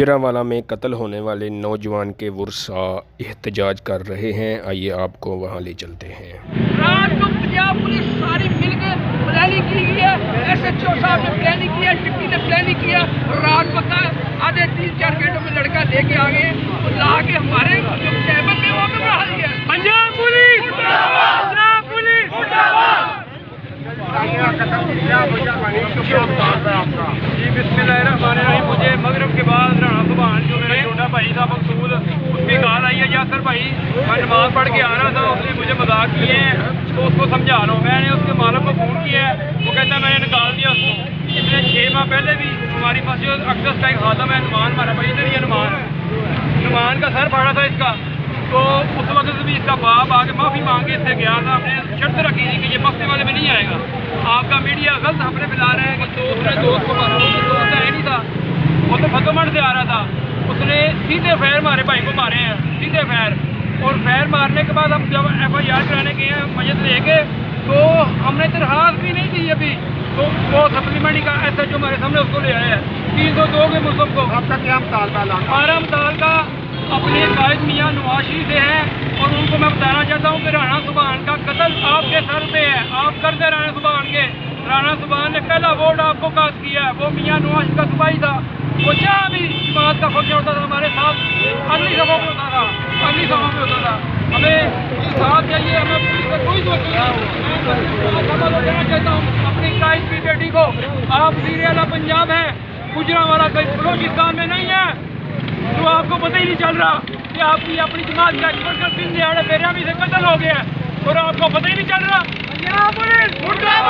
गुजरांवाला में कत्ल होने वाले नौजवान के वर्सा एहतजाज कर रहे हैं। आइए आपको वहां ले चलते हैं। रात को पंजाब पुलिस सारी मिलकर प्लानिंग की गई है, SHO साहब ने प्लानिंग किया, डिप्टी ने प्लानिंग किया। रात पता आधे 3-4 घंटों में लड़का लेके आ गए और ला के हमारे जो कैबिन में वो भी बढ़ा दिया। पंजाब पुलिस मुर्दाबाद, पंजाब पुलिस मुर्दाबाद। जी बिस्मिल्लाहिर्रहमानिर्रहीम। मुझे मगरिब के बाद राणा सुभान जो मेरा छोटा भाई था मकसूद, उसकी कॉल आई है यासर भाई मैं नमाज पढ़ के आ रहा था, उसने मुझे मजाक किए हैं तो उसको समझा रहा हूँ। मैंने उसके मालिक को फ़ोन किया है, वो कहता है मैंने निकाल दिया उसको। इसने 6 माह पहले भी हमारी पास जो अक्सर का एक खातम है नुमान, हमारा भाई इधर ही नुमान का सर फाड़ा था इसका, तो उस वक्त भी इसका बाप आके माफ़ी मांगे इससे गया था। हमने शर्त रखी थी कि ये मस्ती वाले में नहीं आएगा। आपका मीडिया गलत हमने मिला रहे हैं कि दोस्त को मारा, दोस्त है नहीं था, वो तो फतोमंड से आ रहा था। उसने सीधे फैर हमारे भाई को मारे हैं, सीधे फैर। और फैर मारने के बाद हम जब FIR कराने गए हैं मस्जिद लेके, तो हमने दरखास्त भी नहीं दी अभी, तो वो सप्लीमेंट का SHO हमारे सामने उसको ले आए हैं 302 के मुस्लिम को। आपका क्या मुतालबा? हमारा मुतालबा अपने कायद मियाँ नवाज शरीफ से है, और उनको मैं बताना चाहता हूँ कि राणा सुभान का कत्ल आपके सर पे है। आप कर दे राणा सुभान के। राणा सुभान ने पहला वोट आपको कास्ट किया है, वो मियाँ नवाज शरीफ का सिपाही था। वो जहाँ भी जमात का फंक्शन होता था हमारे साथ अगली सभा में होता था, अगली सभा में होता था। हमें साथ चाहिए, हमें पुलिस से कोई जरूरत नहीं है। देना चाहता हूँ अपनी कायद की बेटी को, आप सीरियल पंजाब है, गुजरांवाला कहीं बलोचिस्तान में नहीं है, तो आपको पता ही नहीं चल रहा कि आपकी अपनी जमात का एक दिन दिहाड़े बेरहमी से कत्ल हो गया है और आपको पता ही नहीं चल रहा। पंजाब पुलिस मुर्दाबाद।